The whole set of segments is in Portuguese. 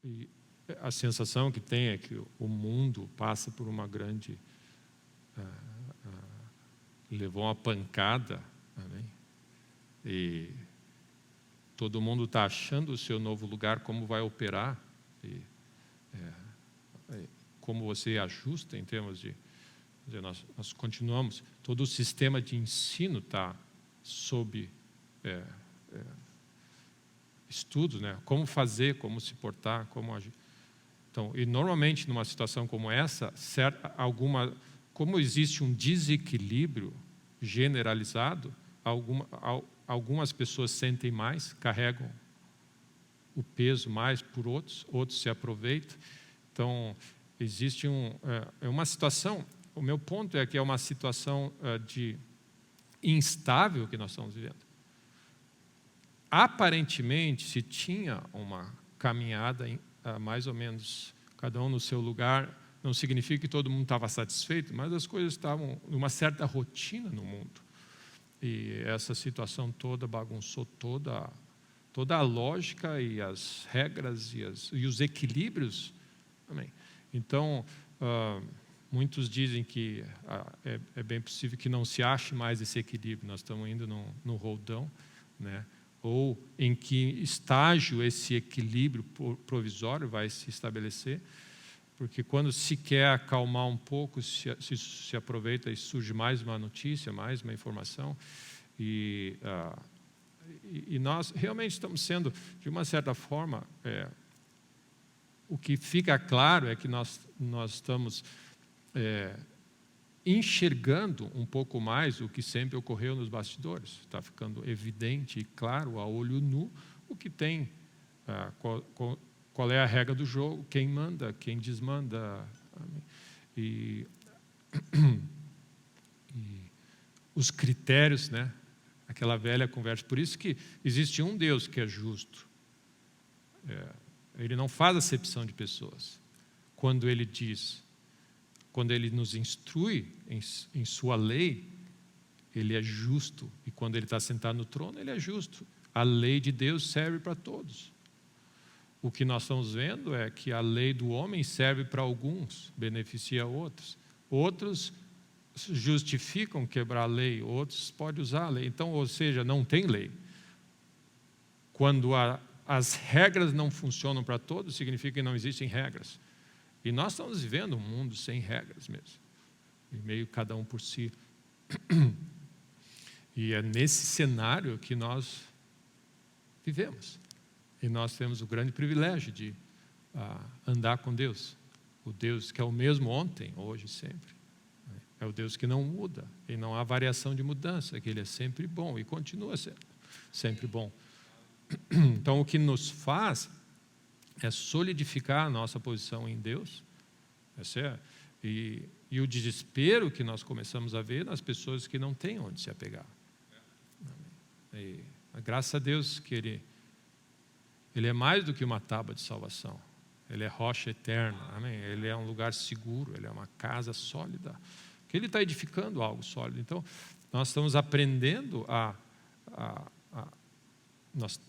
E a sensação que tem é que o mundo passa por uma grande... levou uma pancada, amém? E todo mundo está achando o seu novo lugar, como vai operar, e como você ajusta em termos de... Nós continuamos, todo o sistema de ensino está sob estudos, né? Como fazer, como se portar, como agir. Então, e normalmente numa situação como essa, como existe um desequilíbrio generalizado, algumas pessoas sentem mais, carregam o peso mais por outros se aproveitam. Então, existe uma situação, o meu ponto é que é uma situação de instável que nós estamos vivendo. Aparentemente, se tinha uma caminhada mais ou menos, cada um no seu lugar, não significa que todo mundo estava satisfeito, mas as coisas estavam numa certa rotina no mundo. E essa situação toda bagunçou toda a lógica e as regras e os equilíbrios. Amém. Então, muitos dizem que é bem possível que não se ache mais esse equilíbrio. Nós estamos indo no roldão, né? Ou em que estágio esse equilíbrio provisório vai se estabelecer, porque quando se quer acalmar um pouco, se aproveita e surge mais uma notícia, mais uma informação, e nós realmente estamos sendo, de uma certa forma, o que fica claro é que nós estamos enxergando um pouco mais o que sempre ocorreu nos bastidores. Está ficando evidente e claro, a olho nu, o que tem, qual é a regra do jogo, quem manda, quem desmanda. E os critérios, né? Aquela velha conversa. Por isso que existe um Deus que é justo. Ele não faz acepção de pessoas. Quando Ele nos instrui em sua lei, Ele é justo. E quando Ele está sentado no trono, Ele é justo. A lei de Deus serve para todos. O que nós estamos vendo é que a lei do homem serve para alguns, beneficia outros. Outros justificam quebrar a lei, outros podem usar a lei. Então, ou seja, não tem lei. Quando as regras não funcionam para todos, significa que não existem regras. E nós estamos vivendo um mundo sem regras mesmo. E meio cada um por si. E é nesse cenário que nós vivemos. E nós temos o grande privilégio de andar com Deus. O Deus que é o mesmo ontem, hoje e sempre. É o Deus que não muda. E não há variação de mudança, que Ele é sempre bom e continua sendo sempre bom. Então, o que nos faz é solidificar a nossa posição em Deus. E o desespero que nós começamos a ver nas pessoas que não têm onde se apegar. E graças a Deus que Ele é mais do que uma tábua de salvação. Ele é rocha eterna, amém? Ele é um lugar seguro, Ele é uma casa sólida. Que Ele está edificando algo sólido. Então, nós estamos aprendendo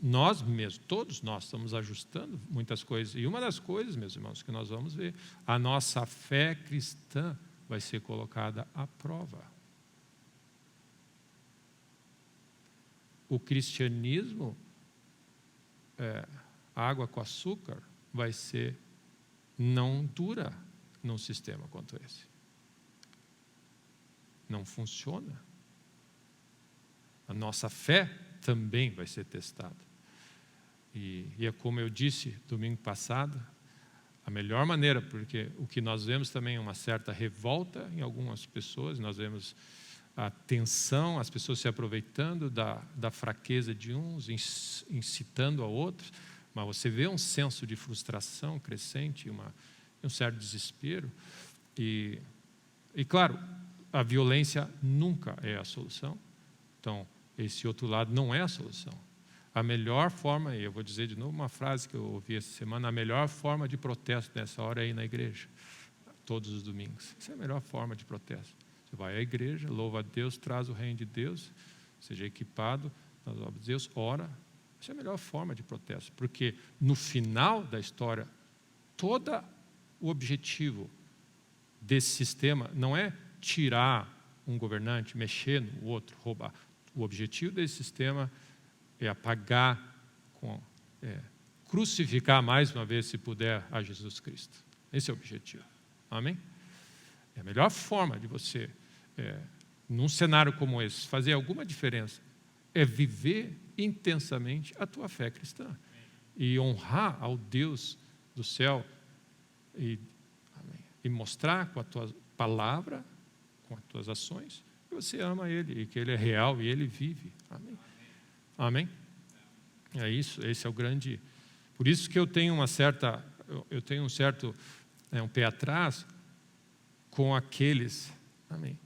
nós mesmos, todos nós estamos ajustando muitas coisas. E uma das coisas, meus irmãos, que nós vamos ver, a nossa fé cristã vai ser colocada à prova. O cristianismo, água com açúcar, não dura num sistema quanto esse. Não funciona. A nossa fé também vai ser testada. E é como eu disse domingo passado, a melhor maneira, porque o que nós vemos também é uma certa revolta em algumas pessoas, nós vemos a tensão, as pessoas se aproveitando da fraqueza de uns, incitando a outros, mas você vê um senso de frustração crescente, um certo desespero. E claro, a violência nunca é a solução. Então, esse outro lado não é a solução. A melhor forma, e eu vou dizer de novo uma frase que eu ouvi essa semana, a melhor forma de protesto nessa hora é ir na igreja, todos os domingos. Essa é a melhor forma de protesto. Você vai à igreja, louva a Deus, traz o reino de Deus, seja equipado nas obras de Deus, ora. Essa é a melhor forma de protesto, porque no final da história todo o objetivo desse sistema não é tirar um governante, mexer no outro, roubar. O objetivo desse sistema é apagar, crucificar mais uma vez, se puder, a Jesus Cristo. Esse é o objetivo. Amém? É a melhor forma de você, num cenário como esse, fazer alguma diferença é viver intensamente a tua fé cristã e honrar ao Deus do céu e mostrar com a tua palavra, com as tuas ações, que você ama Ele e que Ele é real e Ele vive. Amém? Amém? É isso, esse é o grande... Por isso que eu tenho um certo um pé atrás com aqueles, amém,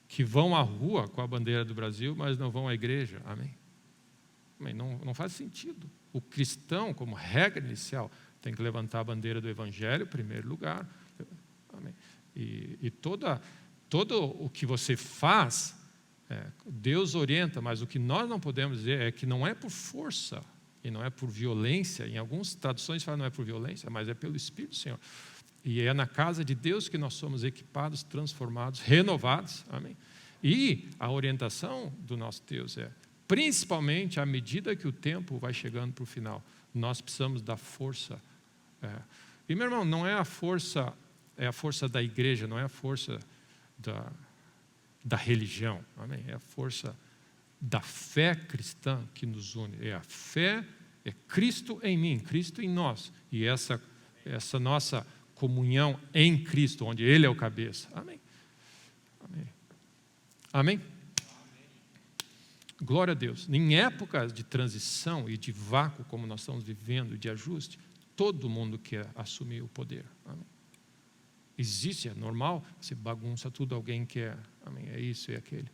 que vão à rua com a bandeira do Brasil, mas não vão à igreja. Amém? Amém? Não faz sentido. O cristão, como regra inicial, tem que levantar a bandeira do Evangelho em primeiro lugar. Amém? E todo o que você faz, Deus orienta, mas o que nós não podemos dizer é que não é por força e não é por violência. Em algumas traduções falam não é por violência, mas é pelo Espírito do Senhor. E é na casa de Deus que nós somos equipados, transformados, renovados. Amém? E a orientação do nosso Deus principalmente à medida que o tempo vai chegando para o final, nós precisamos da força. E, meu irmão, não é a força, é a força da igreja, não é a força da religião. Amém? É a força da fé cristã que nos une. É a fé, é Cristo em mim, Cristo em nós. E essa nossa comunhão em Cristo, onde Ele é o cabeça. Amém? Amém? Amém? Glória a Deus. Em épocas de transição e de vácuo, como nós estamos vivendo, de ajuste, todo mundo quer assumir o poder. Amém? Existe, é normal, você bagunça tudo, alguém quer. Amém? É isso e aquele.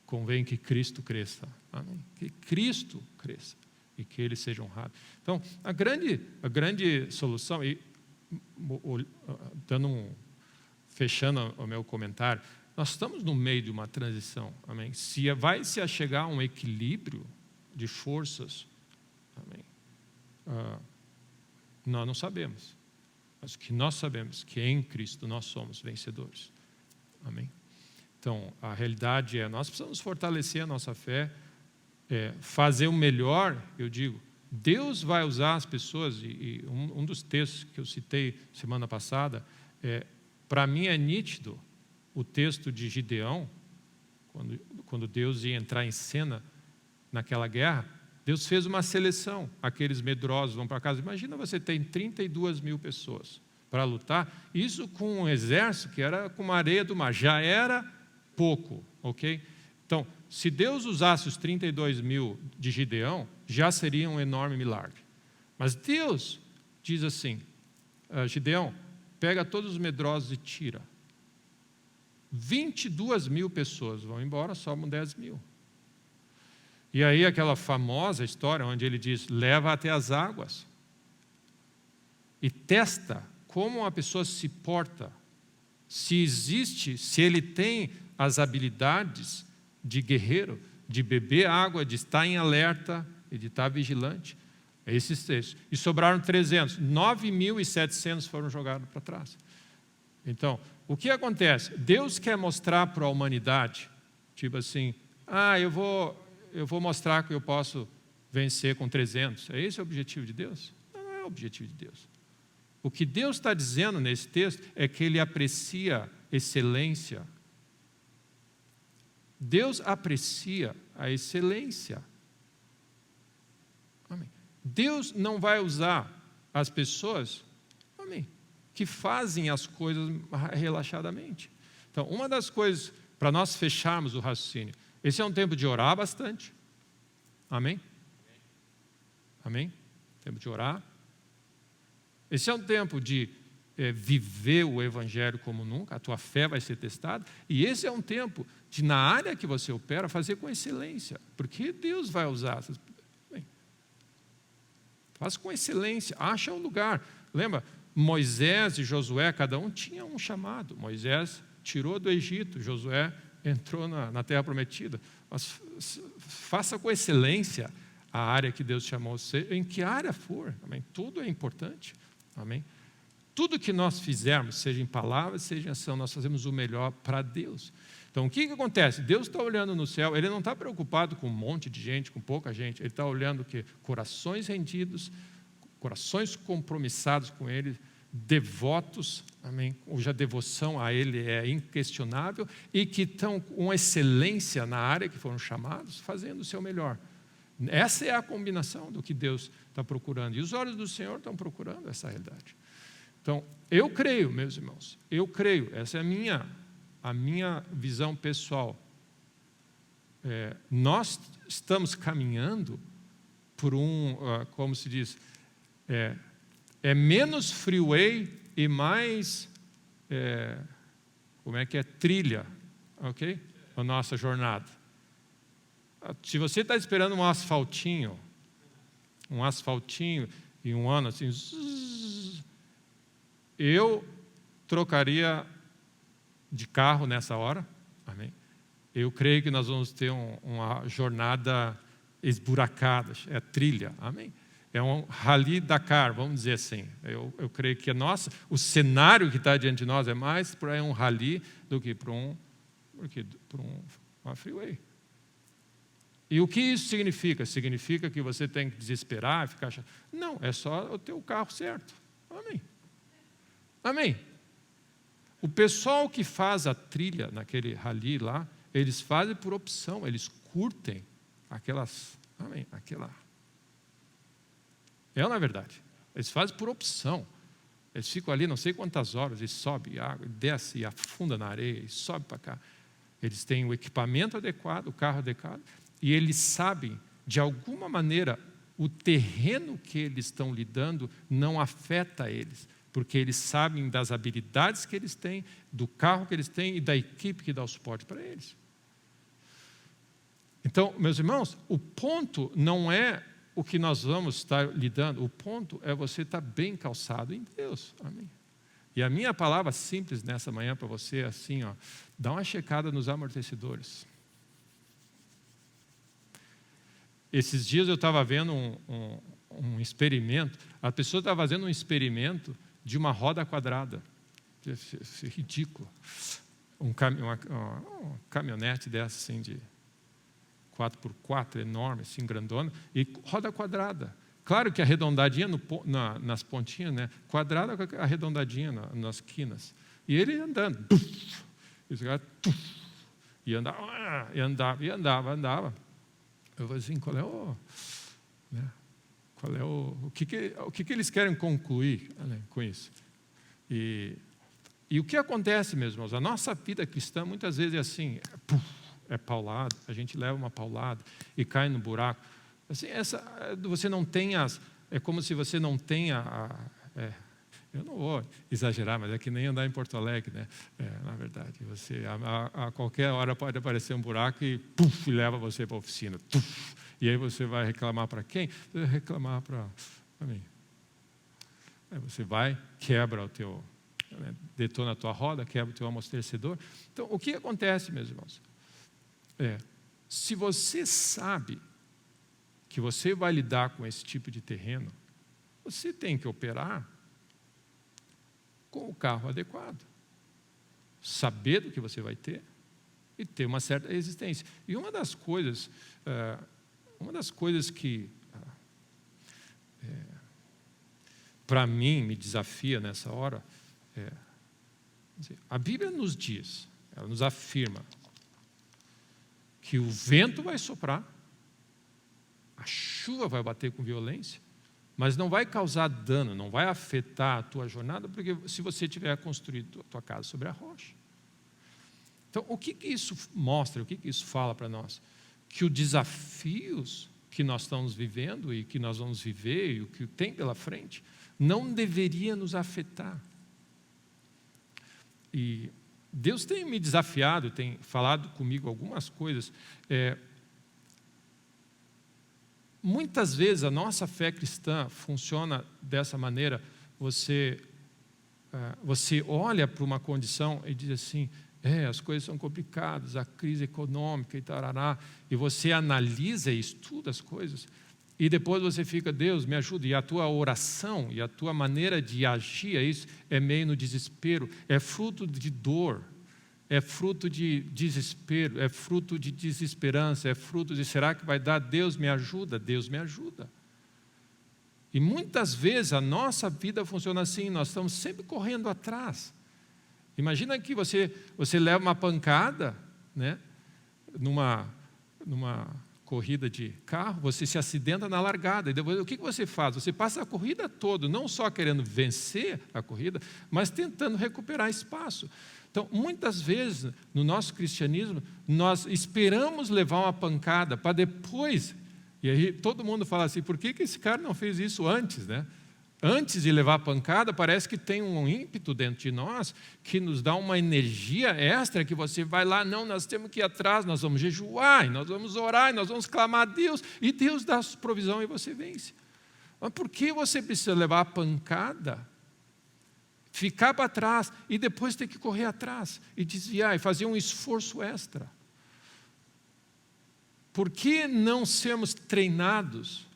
Convém que Cristo cresça. Amém? Que Cristo cresça e que Ele seja honrado. Então, a grande solução, e fechando o meu comentário, nós estamos no meio de uma transição, amém? Vai se chegar a um equilíbrio de forças, amém? Nós não sabemos, mas o que nós sabemos que em Cristo nós somos vencedores, amém? Então, a realidade nós precisamos fortalecer a nossa fé, fazer o melhor, eu digo, Deus vai usar as pessoas, e um dos textos que eu citei semana passada, para mim é nítido, o texto de Gideão, quando Deus ia entrar em cena naquela guerra, Deus fez uma seleção, aqueles medrosos vão para casa. Imagina você tem 32 mil pessoas para lutar, isso com um exército que era como a areia do mar, já era pouco, ok? Então, se Deus usasse os 32 mil de Gideão, já seria um enorme milagre. Mas Deus diz assim, Gideão, pega todos os medrosos e tira. 22 mil pessoas vão embora, sobram 10 mil. E aí aquela famosa história onde ele diz, leva até as águas e testa como a pessoa se porta, se ele tem as habilidades de guerreiro, de beber água, de estar em alerta e de estar vigilante. É esses textos. E sobraram 300, 9.700 foram jogados para trás. Então, o que acontece? Deus quer mostrar para a humanidade, tipo assim, eu vou mostrar que eu posso vencer com 300. É esse o objetivo de Deus? Não é o objetivo de Deus. O que Deus está dizendo nesse texto é que Ele aprecia excelência. Deus aprecia a excelência. Amém. Deus não vai usar as pessoas, amém, que fazem as coisas relaxadamente. Então, uma das coisas, para nós fecharmos o raciocínio, esse é um tempo de orar bastante. Amém? Amém? Tempo de orar. Esse é um tempo de viver o Evangelho como nunca, a tua fé vai ser testada. E esse é um tempo de, na área que você opera, fazer com excelência. Porque Deus vai usar. Bem, faz com excelência, acha um lugar. Lembra? Moisés e Josué, cada um tinha um chamado. Moisés tirou do Egito, Josué entrou na terra prometida. Mas faça com excelência a área que Deus chamou você, em que área for. Amém? Tudo é importante. Amém? tudo que nós fizermos, seja em palavras, seja em ação, nós fazemos o melhor para Deus. Então, o que acontece? Deus está olhando no céu, Ele não está preocupado com um monte de gente, com pouca gente. Ele está olhando o quê? Corações rendidos, corações compromissados com Ele, devotos, amém? Cuja devoção a Ele é inquestionável e que estão com excelência na área que foram chamados, fazendo o seu melhor. Essa é a combinação do que Deus está procurando. E os olhos do Senhor estão procurando essa realidade. Então, eu creio, meus irmãos, eu creio, essa é a minha visão pessoal. Nós estamos caminhando por como se diz, menos freeway e mais, trilha, ok? A nossa jornada. Se você está esperando um asfaltinho e um ano assim, eu trocaria de carro nessa hora, amém? Eu creio que nós vamos ter uma jornada esburacada, trilha, amém? É um Rally Dakar, vamos dizer assim. Eu creio que o cenário que está diante de nós é mais para um rally do que para uma freeway. E o que isso significa? Significa que você tem que desesperar, ficar achando. Não, é só ter o carro certo. Amém. Amém. O pessoal que faz a trilha naquele rally lá, eles fazem por opção, eles curtem aquela. Não é verdade. Eles fazem por opção. Eles ficam ali não sei quantas horas, e sobe água, e desce, e afunda na areia, e sobe para cá. Eles têm o equipamento adequado, o carro adequado, e eles sabem, de alguma maneira, o terreno que eles estão lidando não afeta eles, porque eles sabem das habilidades que eles têm, do carro que eles têm e da equipe que dá o suporte para eles. Então, meus irmãos, o ponto não é o que nós vamos estar lidando, o ponto é você estar bem calçado em Deus. Amém. E a minha palavra simples nessa manhã para você é assim, dá uma checada nos amortecedores. Esses dias eu estava vendo um experimento, a pessoa estava fazendo um experimento de uma roda quadrada. Isso é ridículo. Uma caminhonete dessa assim de 4x4, enorme, assim, grandona, e roda quadrada. Claro que arredondadinha nas pontinhas, né? Quadrada arredondadinha nas quinas. E ele andando. E andava. Eu falei assim, o que eles querem concluir, né, com isso? E o que acontece, meus irmãos? A nossa vida cristã muitas vezes é assim, paulada, a gente leva uma paulada e cai no buraco. Assim, você não tem é como se você não tenha eu não vou exagerar, mas é que nem andar em Porto Alegre, né? Na verdade, você a qualquer hora pode aparecer um buraco e leva você para a oficina. E aí você vai reclamar para quem? Você vai reclamar para mim. Aí você vai, quebra o teu, detona a tua roda, quebra o teu amortecedor. Então, o que acontece, meus irmãos? Se você sabe que você vai lidar com esse tipo de terreno, você tem que operar com o carro adequado, saber do que você vai ter e ter uma certa resistência. E uma das coisas que para mim me desafia nessa hora a Bíblia nos diz, ela nos afirma que o vento vai soprar, a chuva vai bater com violência, mas não vai causar dano, não vai afetar a tua jornada, porque se você tiver construído a tua casa sobre a rocha. Então, o que isso mostra, o que isso fala para nós? Que os desafios que nós estamos vivendo e que nós vamos viver e o que tem pela frente, não deveria nos afetar. E Deus tem me desafiado, tem falado comigo algumas coisas. Muitas vezes a nossa fé cristã funciona dessa maneira. Você olha para uma condição e diz assim, as coisas são complicadas, a crise econômica e tarará, e você analisa e estuda as coisas, E depois você fica, Deus, me ajuda. E a tua oração e a tua maneira de agir a isso é meio no desespero. É fruto de dor, é fruto de desespero, é fruto de desesperança, é fruto de, será que vai dar? Deus me ajuda, Deus me ajuda. E muitas vezes a nossa vida funciona assim, nós estamos sempre correndo atrás. Imagina que você leva uma pancada, né, numa corrida de carro, você se acidenta na largada, e depois o que você faz? Você passa a corrida toda, não só querendo vencer a corrida, mas tentando recuperar espaço. Então, muitas vezes, no nosso cristianismo, nós esperamos levar uma pancada para depois, e aí todo mundo fala assim, por que esse cara não fez isso antes, né? Antes de levar a pancada, parece que tem um ímpeto dentro de nós que nos dá uma energia extra, que você vai lá, não, nós temos que ir atrás, nós vamos jejuar, e nós vamos orar, e nós vamos clamar a Deus, e Deus dá a provisão e você vence. Mas por que você precisa levar a pancada, ficar para trás e depois ter que correr atrás e desviar e fazer um esforço extra? Por que não sermos treinados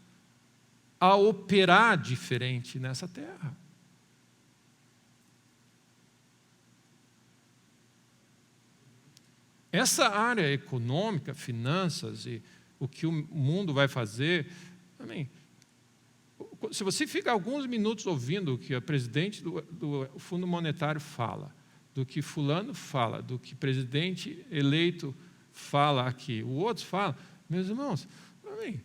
a operar diferente nessa terra? Essa área econômica, finanças e o que o mundo vai fazer, amém. Se você fica alguns minutos ouvindo o que a presidente do Fundo Monetário fala, do que fulano fala, do que presidente eleito fala aqui, o outro fala, meus irmãos, amém.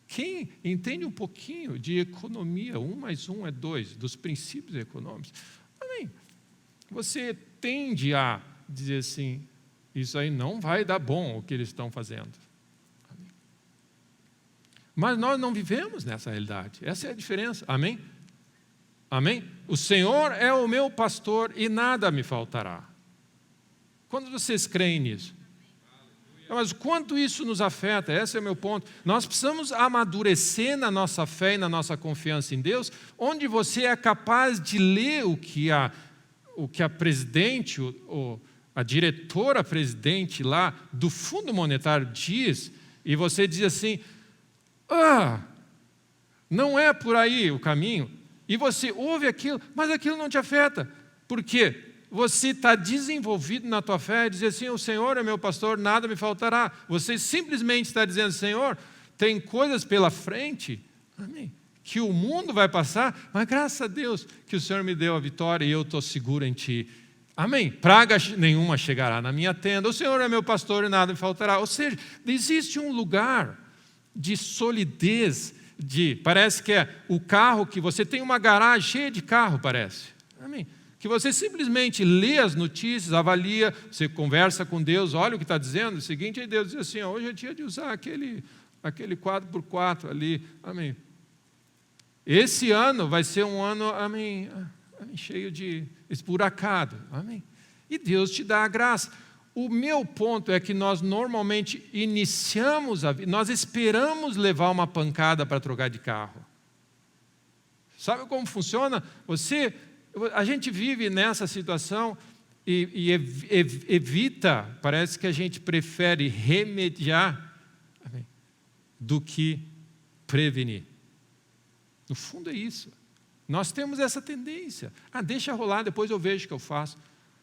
Quem entende um pouquinho de economia, 1 mais 1 é 2, dos princípios econômicos, amém, você tende a dizer assim, isso aí não vai dar bom o que eles estão fazendo. Amém. Mas nós não vivemos nessa realidade, essa é a diferença, amém? Amém? O Senhor é o meu pastor e nada me faltará. Quando vocês creem nisso? Mas quanto isso nos afeta? Esse é o meu ponto. Nós precisamos amadurecer na nossa fé e na nossa confiança em Deus, onde você é capaz de ler o que a presidente, a diretora-presidente lá do Fundo Monetário diz, e você diz assim, não é por aí o caminho, e você ouve aquilo, mas aquilo não te afeta. Por quê? Você está desenvolvido na tua fé e diz assim, o Senhor é meu pastor, nada me faltará. Você simplesmente está dizendo, Senhor, tem coisas pela frente, amém, que o mundo vai passar, mas graças a Deus que o Senhor me deu a vitória e eu estou seguro em Ti. Amém. Praga nenhuma chegará na minha tenda, o Senhor é meu pastor e nada me faltará. Ou seja, existe um lugar de solidez, parece que é o carro que você tem uma garagem cheia de carro, parece. Amém. Que você simplesmente lê as notícias, avalia, você conversa com Deus, olha o que está dizendo, o seguinte, aí Deus diz assim, hoje é dia de usar aquele 4x4 ali, amém. Esse ano vai ser um ano, amém, cheio de esburacado, amém. E Deus te dá a graça. O meu ponto é que nós normalmente iniciamos a vida, nós esperamos levar uma pancada para trocar de carro. Sabe como funciona? A gente vive nessa situação e evita, parece que a gente prefere remediar do que prevenir. No fundo é isso. Nós temos essa tendência. Deixa rolar, depois eu vejo o que eu faço.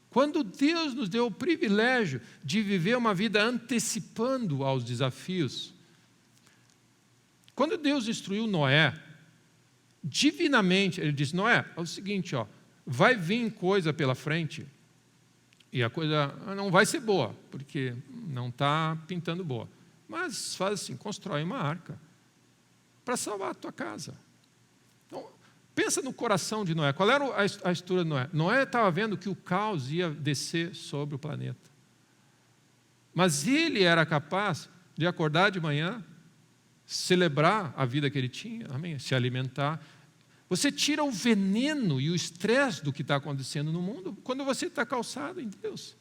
Quando Deus nos deu o privilégio de viver uma vida antecipando aos desafios, quando Deus instruiu Noé, divinamente, ele disse, Noé, é o seguinte, vai vir coisa pela frente, e a coisa não vai ser boa, porque não está pintando boa. Mas faz assim, constrói uma arca para salvar a tua casa. Então, pensa no coração de Noé. Qual era a história de Noé? Noé estava vendo que o caos ia descer sobre o planeta. Mas ele era capaz de acordar de manhã, celebrar a vida que ele tinha, amém? Se alimentar. Você tira o veneno e o estresse do que está acontecendo no mundo quando você está calçado em Deus.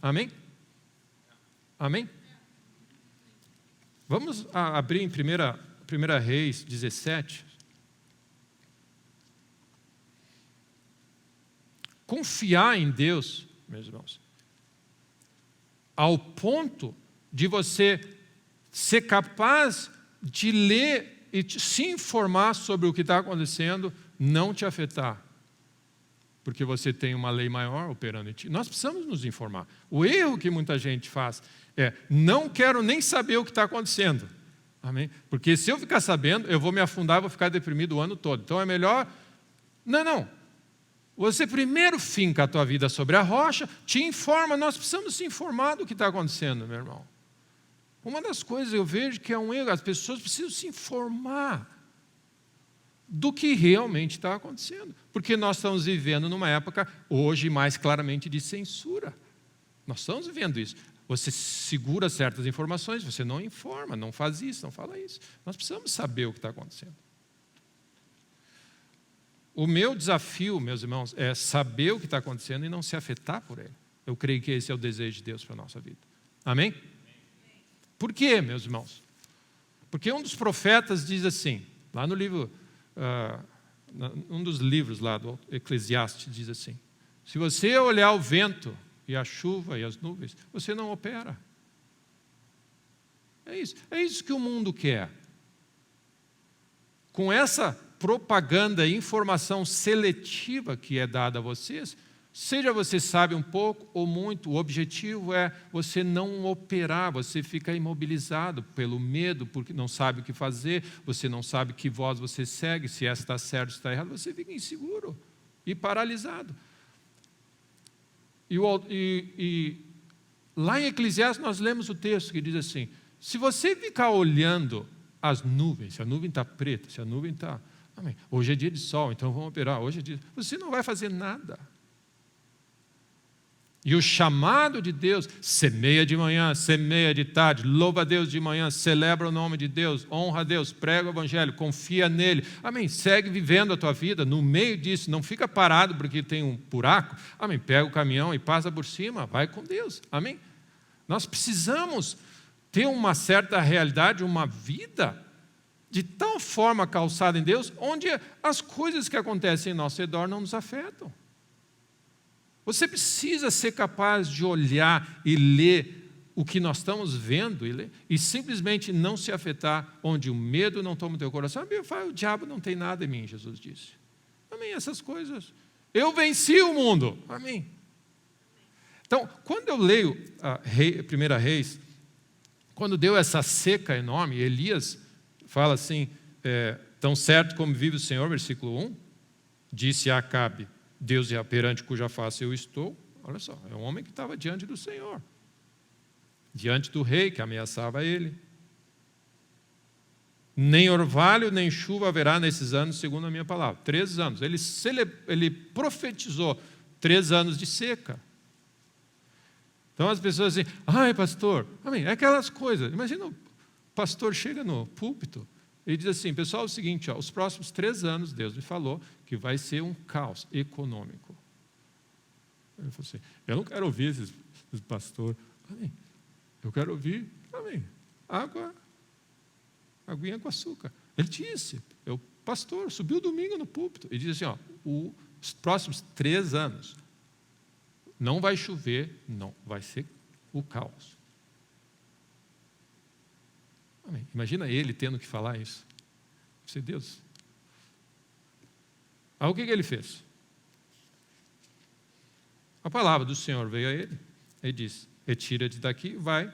Amém? Amém? Vamos abrir em 1 Reis 17. Confiar em Deus, meus irmãos, ao ponto de você ser capaz de ler e se informar sobre o que está acontecendo não te afetar, porque você tem uma lei maior operando em ti. Nós precisamos nos informar. O erro que muita gente faz é: não quero nem saber o que está acontecendo. Amém? Porque se eu ficar sabendo, eu vou me afundar, vou ficar deprimido o ano todo. Então é melhor... Não. Você primeiro finca a tua vida sobre a rocha, te informa. Nós precisamos se informar do que está acontecendo, meu irmão. Uma das coisas eu vejo que é um erro, as pessoas precisam se informar do que realmente está acontecendo. Porque nós estamos vivendo numa época, hoje mais claramente, de censura. Nós estamos vivendo isso. Você segura certas informações, você não informa, não faz isso, não fala isso. Nós precisamos saber o que está acontecendo. O meu desafio, meus irmãos, é saber o que está acontecendo e não se afetar por ele. Eu creio que esse é o desejo de Deus para a nossa vida. Amém? Por quê, meus irmãos? Porque um dos profetas diz assim, lá no livro, um dos livros lá do Eclesiastes diz assim: se você olhar o vento e a chuva e as nuvens, você não opera. É isso que o mundo quer. Com essa propaganda e informação seletiva que é dada a vocês, seja você sabe um pouco ou muito, o objetivo é você não operar, você fica imobilizado pelo medo, porque não sabe o que fazer, você não sabe que voz você segue, se essa está certa ou está errada, você fica inseguro e paralisado. E lá em Eclesiastes nós lemos o texto que diz assim: se você ficar olhando as nuvens, se a nuvem está preta, se a nuvem está... Amém. Hoje é dia de sol, então vamos operar. Hoje é dia... Você não vai fazer nada. E o chamado de Deus: semeia de manhã, semeia de tarde, louva a Deus de manhã, celebra o nome de Deus, honra a Deus, prega o evangelho, confia nele. Amém. Segue vivendo a tua vida no meio disso, não fica parado porque tem um buraco. Amém. Pega o caminhão e passa por cima, vai com Deus. Amém. Nós precisamos ter uma certa realidade, uma vida de tal forma calçada em Deus, onde as coisas que acontecem em nosso redor não nos afetam. Você precisa ser capaz de olhar e ler o que nós estamos vendo e simplesmente não se afetar, onde o medo não toma o teu coração. O diabo não tem nada em mim, Jesus disse. Amém, essas coisas. Eu venci o mundo. Amém. Então, quando eu leio a 1 Reis, quando deu essa seca enorme, Elias fala assim, tão certo como vive o Senhor, versículo 1, disse a Acabe: Deus é perante cuja face eu estou. Olha só, é um homem que estava diante do Senhor, diante do rei que ameaçava ele. Nem orvalho, nem chuva haverá nesses anos, segundo a minha palavra. 3 anos. Ele profetizou 3 anos de seca. Então as pessoas dizem: ai, pastor, amém, é aquelas coisas. Imagina o pastor chega no púlpito e diz assim: pessoal, é o seguinte, os próximos 3 anos, Deus me falou que vai ser um caos econômico. Eu falei assim: eu não quero ouvir esses pastores. Amém. Eu quero ouvir, amém, aguinha com açúcar. Ele disse, o pastor subiu domingo no púlpito e disse assim: os próximos 3 anos não vai chover, não, vai ser o caos. Amém. Imagina ele tendo que falar isso. Disse: Deus. Aí o que ele fez? A palavra do Senhor veio a ele e disse: retira-te daqui e vai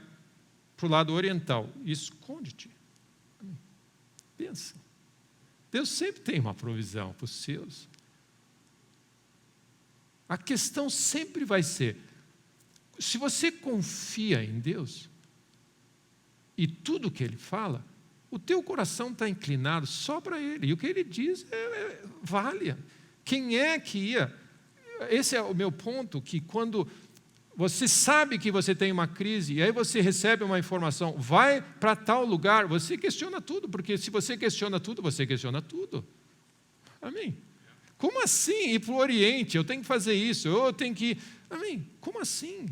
para o lado oriental e esconde-te. Amém. Pensa. Deus sempre tem uma provisão para os seus. A questão sempre vai ser, se você confia em Deus e tudo que Ele fala, o teu coração está inclinado só para Ele. E o que Ele diz vale. Quem é que ia? Esse é o meu ponto, que quando você sabe que você tem uma crise, e aí você recebe uma informação, vai para tal lugar, você questiona tudo, porque se você questiona tudo, você questiona tudo. Amém? Como assim ir para o Oriente? Eu tenho que fazer isso, eu tenho que ir... Amém? Como assim?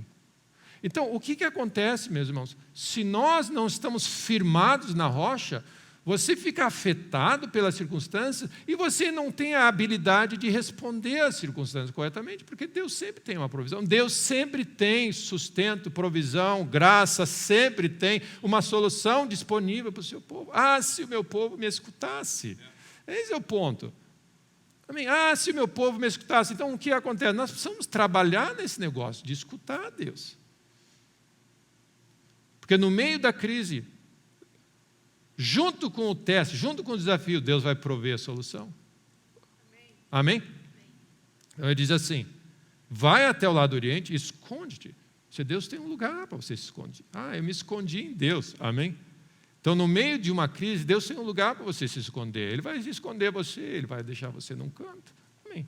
Então, o que acontece, meus irmãos? Se nós não estamos firmados na rocha, você fica afetado pelas circunstâncias e você não tem a habilidade de responder às circunstâncias corretamente, porque Deus sempre tem uma provisão, Deus sempre tem sustento, provisão, graça, sempre tem uma solução disponível para o seu povo. Ah, se o meu povo me escutasse. Esse é o ponto. Amém? Ah, se o meu povo me escutasse. Então, o que acontece? Nós precisamos trabalhar nesse negócio de escutar a Deus. Porque no meio da crise, junto com o teste, junto com o desafio, Deus vai prover a solução. Amém? Então, ele diz assim, vai até o lado do Oriente e esconde-te. Se Deus tem um lugar para você se esconder. Ah, eu me escondi em Deus. Amém? Então, no meio de uma crise, Deus tem um lugar para você se esconder. Ele vai esconder você, Ele vai deixar você num canto. Amém?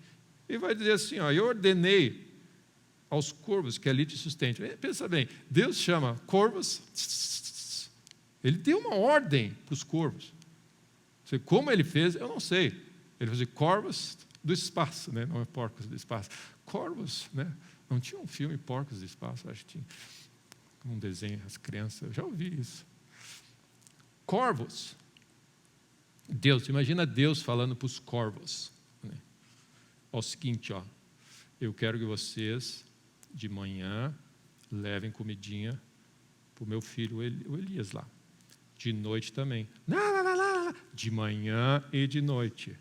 Ele vai dizer assim, ó, eu ordenei aos corvos que ali te sustentem. Pensa bem, Deus chama corvos, Ele deu uma ordem para os corvos. Como Ele fez, eu não sei. Ele fez corvos do espaço, né? Não é porcos do espaço. Corvos, né? Não tinha um filme Porcos do Espaço, acho que tinha um desenho, as crianças, eu já ouvi isso. Corvos. Deus, imagina Deus falando para os corvos. Né? Ó, o seguinte, ó, eu quero que vocês, de manhã, levem comidinha para o meu filho, o Elias lá. De noite também. De manhã e de noite.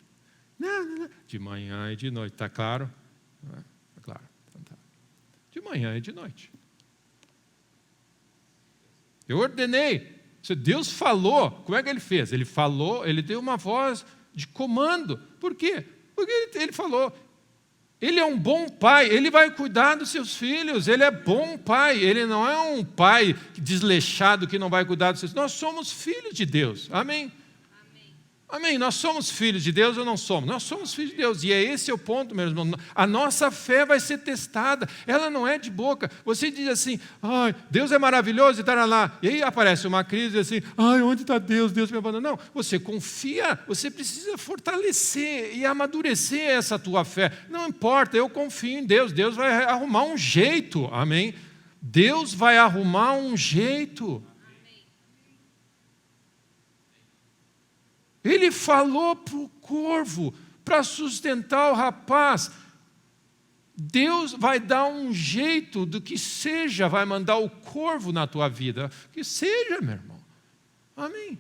De manhã e de noite. Está claro? Está claro. Então, tá. De manhã e de noite. Eu ordenei. Se Deus falou, como é que Ele fez? Ele falou, Ele deu uma voz de comando. Por quê? Porque Ele falou, Ele é um bom pai, Ele vai cuidar dos seus filhos, Ele é bom pai, Ele não é um pai desleixado que não vai cuidar dos seus filhos. Nós somos filhos de Deus, amém? Amém, nós somos filhos de Deus ou não somos? Nós somos filhos de Deus, e é esse o ponto, meu irmão. A nossa fé vai ser testada, ela não é de boca. Você diz assim, ai, Deus é maravilhoso e está lá. E aí aparece uma crise e assim, ai, onde está Deus? Deus me abandonou. Não, você confia, você precisa fortalecer e amadurecer essa tua fé. Não importa, eu confio em Deus, Deus vai arrumar um jeito, amém? Deus vai arrumar um jeito. Ele falou para o corvo, para sustentar o rapaz. Deus vai dar um jeito do que seja, vai mandar o corvo na tua vida. Que seja, meu irmão. Amém.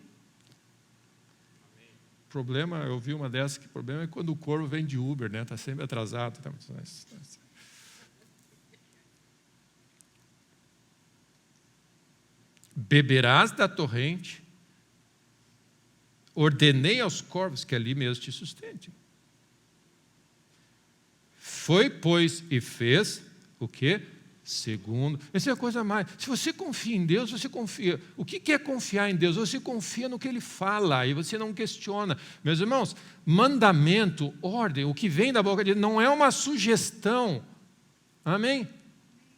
O problema, eu vi uma dessas, que o problema é quando o corvo vem de Uber, né? Está sempre atrasado. Beberás da torrente. Ordenei aos corvos que ali mesmo te sustentem. Foi, pois, e fez o quê? Segundo. Essa é a coisa mais. Se você confia em Deus, você confia. O que é confiar em Deus? Você confia no que Ele fala e você não questiona. Meus irmãos, mandamento, ordem, o que vem da boca de Deus não é uma sugestão. Amém?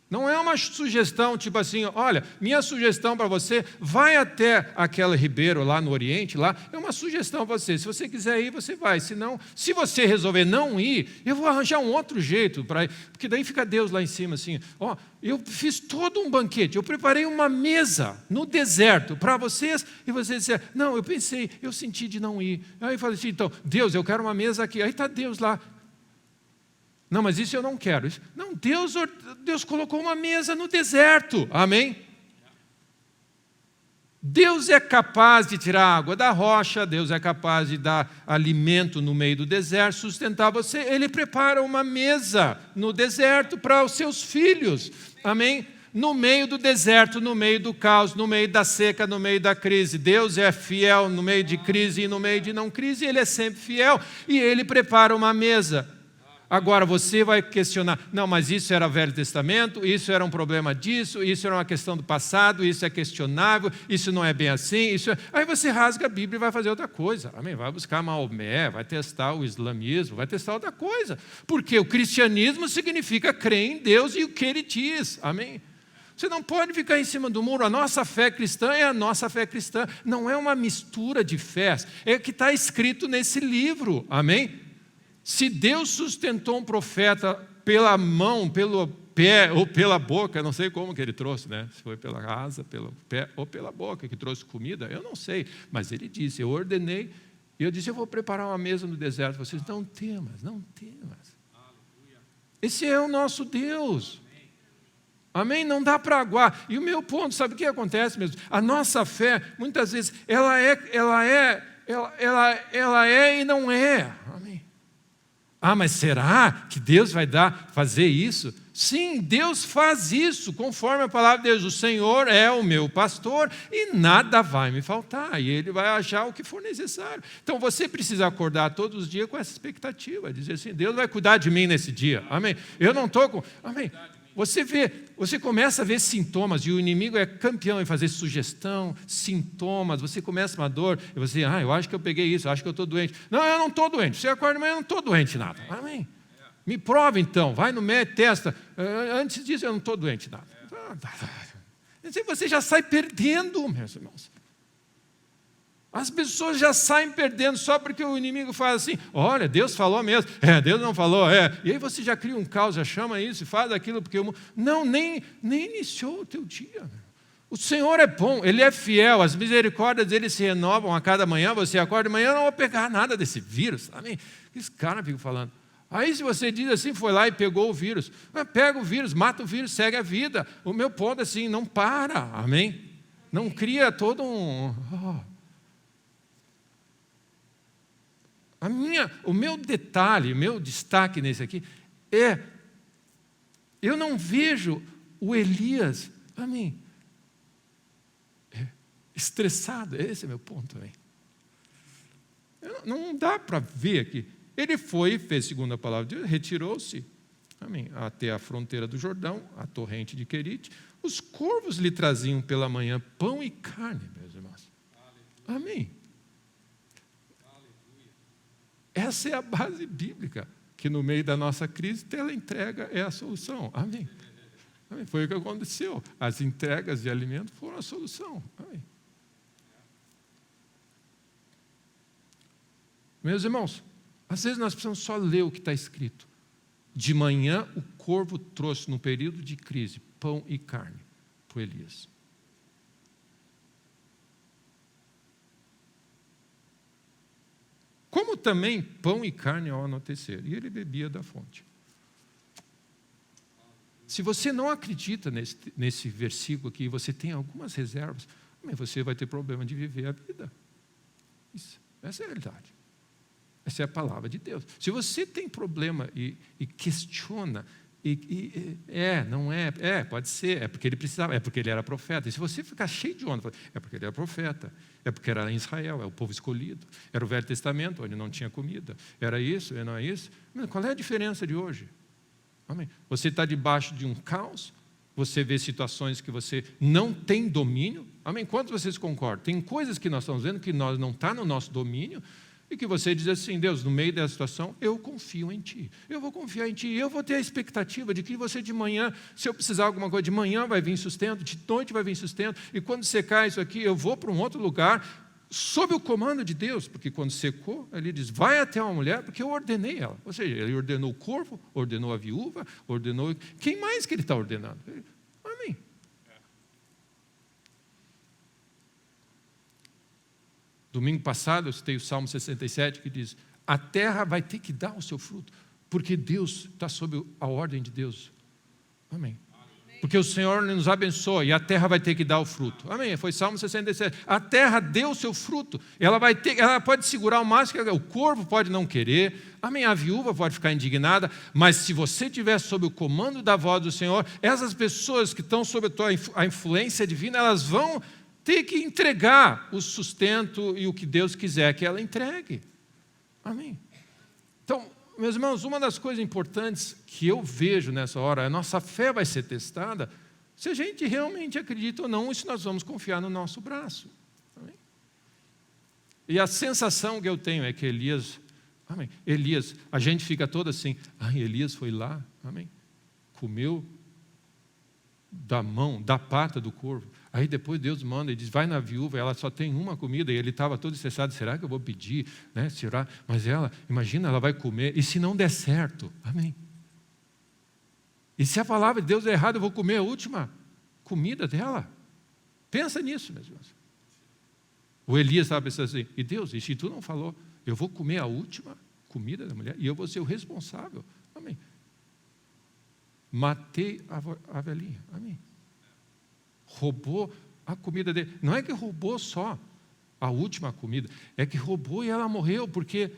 Não é uma sugestão, tipo assim, olha, minha sugestão para você, vai até aquele ribeiro lá no Oriente, lá, é uma sugestão para você. Se você quiser ir, você vai. Se não, se você resolver não ir, eu vou arranjar um outro jeito para ir. Porque daí fica Deus lá em cima, assim, ó, eu fiz todo um banquete, eu preparei uma mesa no deserto para vocês, e vocês disseram, não, eu pensei, eu senti de não ir. Aí eu falei assim, então, Deus, eu quero uma mesa aqui. Aí está Deus lá. Não, mas isso eu não quero. Não, Deus colocou uma mesa no deserto. Amém? Deus é capaz de tirar água da rocha, Deus é capaz de dar alimento no meio do deserto, sustentar você. Ele prepara uma mesa no deserto para os seus filhos. Amém? No meio do deserto, no meio do caos, no meio da seca, no meio da crise. Deus é fiel no meio de crise e no meio de não crise. Ele é sempre fiel e Ele prepara uma mesa. Agora você vai questionar, não, mas isso era Velho Testamento, isso era um problema disso, isso era uma questão do passado, isso é questionável, isso não é bem assim. Aí você rasga a Bíblia e vai fazer outra coisa. Amém? Vai buscar Maomé, vai testar o islamismo, vai testar outra coisa. Porque o cristianismo significa crer em Deus e o que Ele diz. Amém? Você não pode ficar em cima do muro. A nossa fé cristã é a nossa fé cristã. Não é uma mistura de fés. É o que está escrito nesse livro. Amém? Se Deus sustentou um profeta pela mão, pé ou pela boca, não sei como que ele trouxe, né? Se foi pela asa, pelo pé ou pela boca que trouxe comida, eu não sei. Mas ele disse, eu ordenei, e eu disse, eu vou preparar uma mesa no deserto. Vocês não temas, não temas. Esse é o nosso Deus. Amém? Não dá para aguar. E o meu ponto, sabe o que acontece mesmo? A nossa fé, muitas vezes, ela é e não é. Amém? Ah, mas será que Deus vai fazer isso? Sim, Deus faz isso, conforme a palavra de Deus. O Senhor é o meu pastor e nada vai me faltar. E Ele vai achar o que for necessário. Então você precisa acordar todos os dias com essa expectativa, dizer assim, Deus vai cuidar de mim nesse dia. Amém? Eu não estou com... Amém? Você começa a ver sintomas, e o inimigo é campeão em fazer sugestão, sintomas, você começa uma dor, e você, eu acho que eu peguei isso, eu acho que eu estou doente. Não, eu não estou doente. Você acorda amanhã, eu não estou doente nada. Amém? Me prova então, vai no médico, testa. Antes disso, eu não estou doente nada. Você já sai perdendo, meus irmãos. As pessoas já saem perdendo só porque o inimigo faz assim, olha, Deus falou mesmo, Deus não falou, E aí você já cria um caos, já chama isso e faz aquilo, porque não, nem iniciou o teu dia. O Senhor é bom, Ele é fiel, as misericórdias dEle se renovam a cada manhã, você acorda de manhã, eu não vou pegar nada desse vírus, amém? Esse cara fica falando. Aí se você diz assim, foi lá e pegou o vírus, pega o vírus, mata o vírus, segue a vida. O meu ponto é assim, não para, amém? Não cria todo um... O meu detalhe, o meu destaque nesse aqui eu não vejo o Elias, amém, estressado, esse é meu ponto, amém. Não dá para ver aqui. Ele foi e fez segundo a palavra de Deus, retirou-se, amém, até a fronteira do Jordão, a torrente de Querite. Os corvos lhe traziam pela manhã pão e carne, meus irmãos. Amém. Essa é a base bíblica, que no meio da nossa crise, teleentrega é a solução. Amém. Amém. Foi o que aconteceu. As entregas de alimento foram a solução. Amém. Meus irmãos, às vezes nós precisamos só ler o que está escrito. De manhã, o corvo trouxe, no período de crise, pão e carne para Elias. Como também pão e carne ao anoitecer. E ele bebia da fonte. Se você não acredita nesse versículo aqui, você tem algumas reservas, você vai ter problema de viver a vida. Essa é a realidade. Essa é a palavra de Deus. Se você tem problema e questiona, pode ser, é porque ele precisava, é porque ele era profeta. E se você ficar cheio de onda, é porque ele era profeta, é porque era em Israel, é o povo escolhido, era o Velho Testamento, onde não tinha comida, era isso, não é isso. Mas qual é a diferença de hoje? Amém. Você está debaixo de um caos, você vê situações que você não tem domínio. Amém. Quantos vocês concordam? Tem coisas que nós estamos vendo que nós não está no nosso domínio, e que você diz assim, Deus, no meio dessa situação, eu confio em Ti. Eu vou confiar em Ti. Eu vou ter a expectativa de que você de manhã, se eu precisar de alguma coisa, de manhã vai vir sustento, de noite vai vir sustento, e quando secar isso aqui, eu vou para um outro lugar, sob o comando de Deus, porque quando secou, ele diz, vai até uma mulher, porque eu ordenei ela. Ou seja, ele ordenou o corvo, ordenou a viúva, ordenou... Quem mais que ele está ordenando? Amém. Domingo passado eu citei o Salmo 67, que diz, a terra vai ter que dar o seu fruto, porque Deus está sob a ordem de Deus. Amém. Porque o Senhor nos abençoa e a terra vai ter que dar o fruto. Amém. Foi Salmo 67. A terra deu o seu fruto. Ela pode segurar o máximo, o corvo pode não querer. Amém. A viúva pode ficar indignada, mas se você estiver sob o comando da voz do Senhor, essas pessoas que estão sob a influência divina, elas vão ter que entregar o sustento e o que Deus quiser que ela entregue. Amém. Então, meus irmãos, uma das coisas importantes que eu vejo nessa hora, a nossa fé vai ser testada se a gente realmente acredita ou não, e se nós vamos confiar no nosso braço. Amém? E a sensação que eu tenho é que Elias, a gente fica todo assim, Elias foi lá, amém, comeu da pata do corvo. Aí depois Deus manda e diz, vai na viúva, ela só tem uma comida, e ele estava todo estressado, será que eu vou pedir? Né? Será? Mas ela, imagina, ela vai comer, e se não der certo? Amém. E se a palavra de Deus é errada, eu vou comer a última comida dela. Pensa nisso, meus irmãos. O Elias estava pensando assim, e Deus, e se tu não falou, eu vou comer a última comida da mulher e eu vou ser o responsável. Amém. Matei a velhinha. Amém. Roubou a comida dele. Não é que roubou só a última comida, é que roubou e ela morreu, porque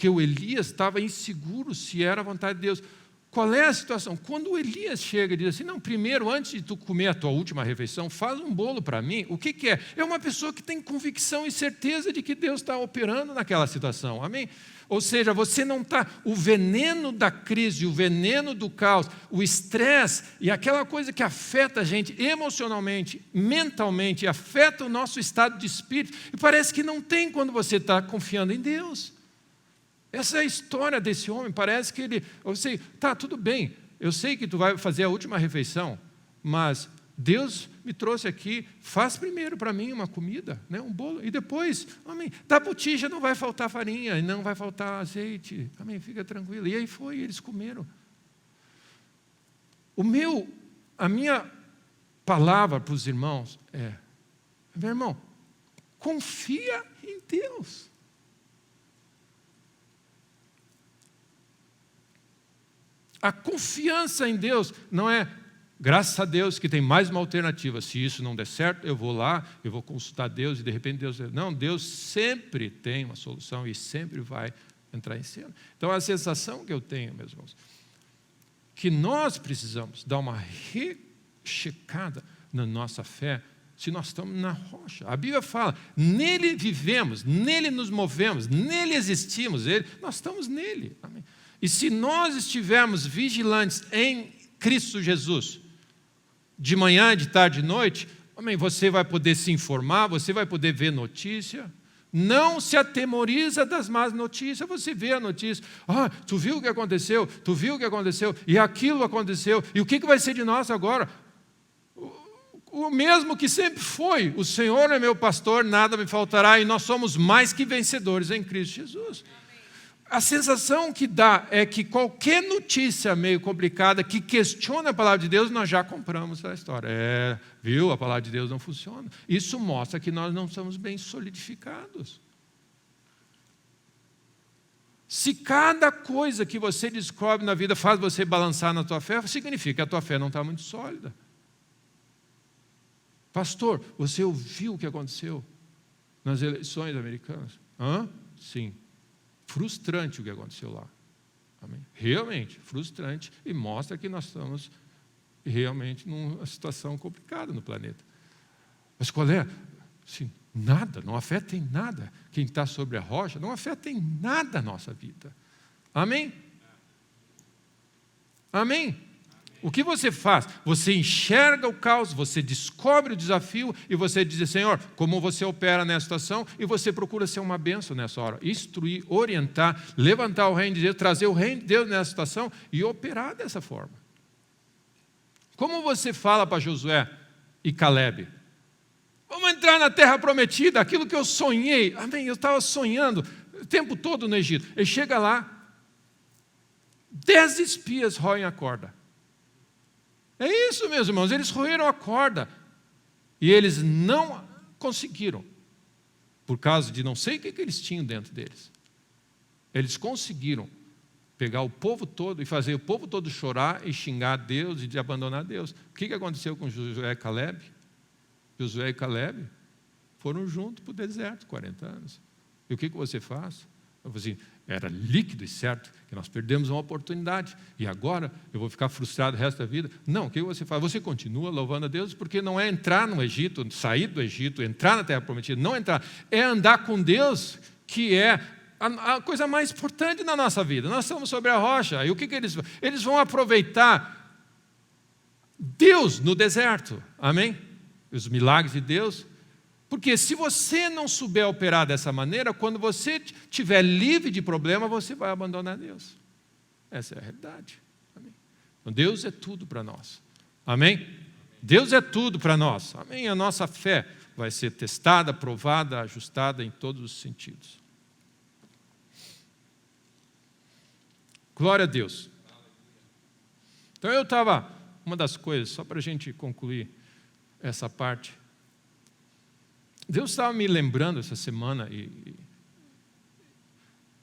o Elias estava inseguro se era a vontade de Deus. Qual é a situação? Quando o Elias chega e diz assim, não, primeiro, antes de tu comer a tua última refeição, faz um bolo para mim. O que é? É uma pessoa que tem convicção e certeza de que Deus está operando naquela situação. Amém? Ou seja, você não está... O veneno da crise, o veneno do caos, o estresse e aquela coisa que afeta a gente emocionalmente, mentalmente, afeta o nosso estado de espírito. E parece que não tem quando você está confiando em Deus. Essa é a história desse homem. Parece que ele... Eu sei, tá, tudo bem. Eu sei que tu vai fazer a última refeição, mas Deus me trouxe aqui, faz primeiro para mim uma comida, né, um bolo, e depois, amém, da botija não vai faltar farinha, e não vai faltar azeite, amém, fica tranquilo. E aí foi, eles comeram. A minha palavra para os irmãos é, meu irmão, confia em Deus. A confiança em Deus não é, graças a Deus que tem mais uma alternativa. Se isso não der certo, eu vou lá, eu vou consultar Deus e de repente Deus... Não, Deus sempre tem uma solução e sempre vai entrar em cena. Então a sensação que eu tenho, meus irmãos, que nós precisamos dar uma rechecada na nossa fé se nós estamos na rocha. A Bíblia fala, nele vivemos, nele nos movemos, nele existimos, nós estamos nele. Amém. E se nós estivermos vigilantes em Cristo Jesus, de manhã, de tarde, de noite, amém, você vai poder se informar, você vai poder ver notícia. Não se atemoriza das más notícias, você vê a notícia. Ah, tu viu o que aconteceu? Tu viu o que aconteceu? E aquilo aconteceu. E o que vai ser de nós agora? O mesmo que sempre foi. O Senhor é meu pastor, nada me faltará. E nós somos mais que vencedores em Cristo Jesus. A sensação que dá é que qualquer notícia meio complicada que questiona a palavra de Deus, nós já compramos a história. Viu? A palavra de Deus não funciona. Isso mostra que nós não somos bem solidificados. Se cada coisa que você descobre na vida faz você balançar na tua fé, significa que a tua fé não está muito sólida. Pastor, você ouviu o que aconteceu nas eleições americanas? Sim. Frustrante o que aconteceu lá. Amém? Realmente frustrante e mostra que nós estamos realmente numa situação complicada no planeta. Mas qual é? Sim, nada, não afeta em nada. Quem está sobre a rocha não afeta em nada a nossa vida. Amém? Amém? O que você faz? Você enxerga o caos, você descobre o desafio e você diz, Senhor, como você opera nessa situação, e você procura ser uma bênção nessa hora. Instruir, orientar, levantar o reino de Deus, trazer o reino de Deus nessa situação e operar dessa forma. Como você fala para Josué e Calebe? Vamos entrar na terra prometida, aquilo que eu sonhei. Amém, eu estava sonhando o tempo todo no Egito. Ele chega lá, 10 espias roem a corda. É isso, meus irmãos, eles roeram a corda e eles não conseguiram, por causa de não sei o que eles tinham dentro deles. Eles conseguiram pegar o povo todo e fazer o povo todo chorar e xingar Deus e de abandonar Deus. O que aconteceu com Josué e Calebe? Josué e Calebe foram juntos para o deserto, 40 anos. E o que você faz? Eu falei assim, era líquido e certo que nós perdemos uma oportunidade e agora eu vou ficar frustrado o resto da vida. Não, o que você faz? Você continua louvando a Deus, porque não é entrar no Egito, sair do Egito, entrar na terra prometida, não entrar, é andar com Deus, que é a coisa mais importante na nossa vida. Nós estamos sobre a rocha, e o que eles vão aproveitar Deus no deserto, amém? Os milagres de Deus. Porque se você não souber operar dessa maneira, quando você estiver livre de problema, você vai abandonar Deus. Essa é a realidade. Amém? Então, Deus é tudo para nós. Amém? Deus é tudo para nós. Amém? A nossa fé vai ser testada, provada, ajustada em todos os sentidos. Glória a Deus. Então uma das coisas, só para a gente concluir essa parte, Deus estava me lembrando essa semana, e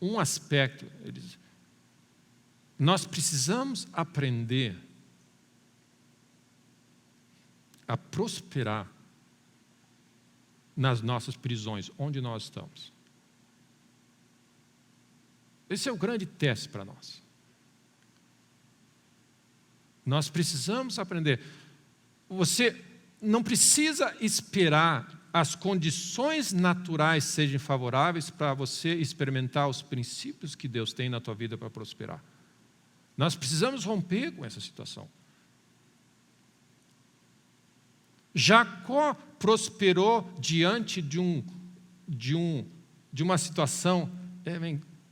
um aspecto, ele diz, nós precisamos aprender a prosperar nas nossas prisões, onde nós estamos. Esse é o grande teste para nós. Nós precisamos aprender. Você não precisa esperar as condições naturais sejam favoráveis para você experimentar os princípios que Deus tem na tua vida para prosperar. Nós precisamos romper com essa situação. Jacó prosperou diante de uma situação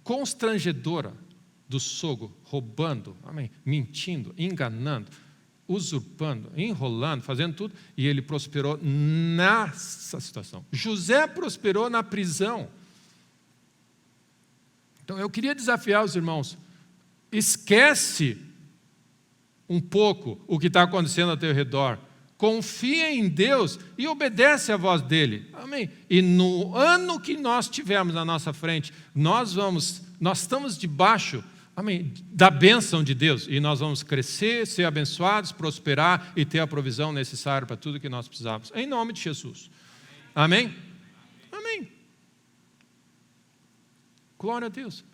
constrangedora do sogro, roubando, mentindo, enganando, usurpando, enrolando, fazendo tudo, e ele prosperou nessa situação. José prosperou na prisão. Então eu queria desafiar os irmãos, esquece um pouco o que está acontecendo ao teu redor, confia em Deus e obedece à voz dele. Amém? E no ano que nós tivermos na nossa frente, nós estamos debaixo, amém, da bênção de Deus, e nós vamos crescer, ser abençoados, prosperar e ter a provisão necessária para tudo que nós precisamos. Em nome de Jesus. Amém? Amém. Glória a Deus.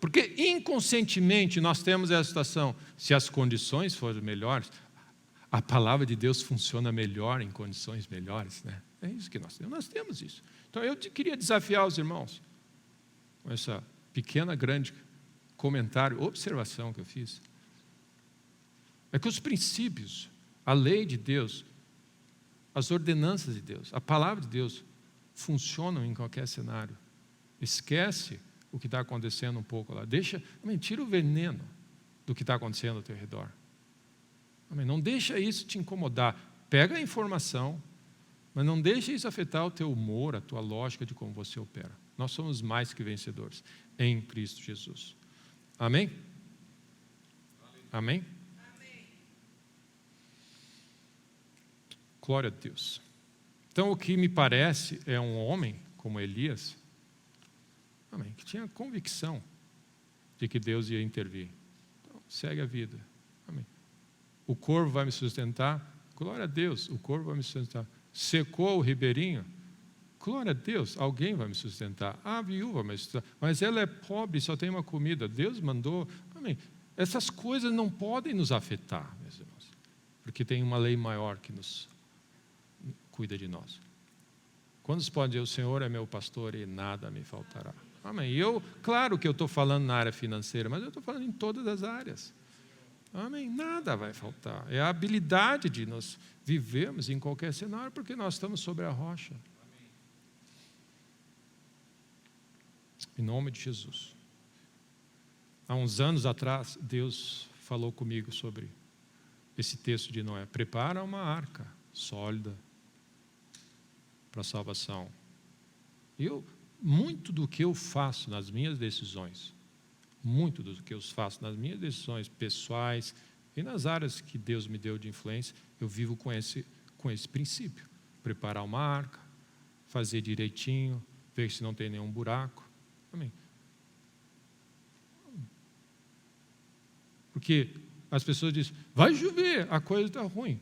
Porque inconscientemente nós temos essa situação. Se as condições forem melhores, a palavra de Deus funciona melhor em condições melhores, né? É isso que nós temos. Nós temos isso. Então eu queria desafiar os irmãos com essa pequena, grande comentário, observação que eu fiz. É que os princípios, a lei de Deus, as ordenanças de Deus, a palavra de Deus funcionam em qualquer cenário. Esquece o que está acontecendo um pouco lá. Tira o veneno do que está acontecendo ao teu redor. Amém. Não deixa isso te incomodar. Pega a informação, mas não deixa isso afetar o teu humor, a tua lógica de como você opera. Nós somos mais que vencedores em Cristo Jesus. Amém? Amém? Amém. Glória a Deus. Então, o que me parece é um homem como Elias, amém, que tinha convicção de que Deus ia intervir. Então, segue a vida. Amém. O corvo vai me sustentar? Glória a Deus, o corvo vai me sustentar. Secou o ribeirinho? Glória a Deus, alguém vai me sustentar. A viúva vai me sustentar. Mas ela é pobre, só tem uma comida. Deus mandou. Amém. Essas coisas não podem nos afetar, meus irmãos, porque tem uma lei maior que nos cuida de nós. Quantos podem dizer, o Senhor é meu pastor e nada me faltará? Amém. Claro que eu estou falando na área financeira, mas eu estou falando em todas as áreas. Amém. Nada vai faltar. É a habilidade de nós vivermos em qualquer cenário, porque nós estamos sobre a rocha. Amém. Em nome de Jesus. Há uns anos atrás, Deus falou comigo sobre esse texto de Noé. Prepara uma arca sólida para a salvação. Muito do que eu faço nas minhas decisões, muito do que eu faço nas minhas decisões pessoais e nas áreas que Deus me deu de influência, eu vivo com esse princípio. Preparar uma arca, fazer direitinho, ver se não tem nenhum buraco. Amém. Porque as pessoas dizem, vai chover, a coisa está ruim.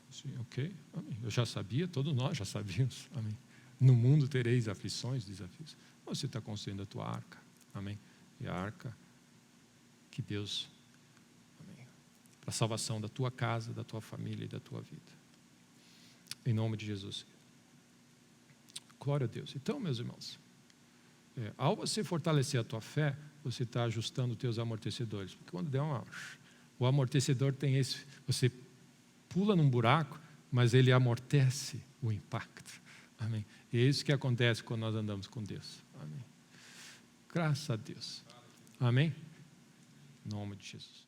Assim, ok, amém. Eu já sabia, todos nós já sabíamos. Amém. No mundo tereis aflições, desafios. Você está construindo a tua arca. Amém. E a arca que Deus, amém, para a salvação da tua casa, da tua família e da tua vida. Em nome de Jesus. Glória a Deus. Então, meus irmãos, ao você fortalecer a tua fé, você está ajustando os teus amortecedores. Porque quando der o amortecedor tem esse, você pula num buraco, mas ele amortece o impacto. Amém. E é isso que acontece quando nós andamos com Deus. Amém. Graças a Deus. Amém? Em nome de Jesus.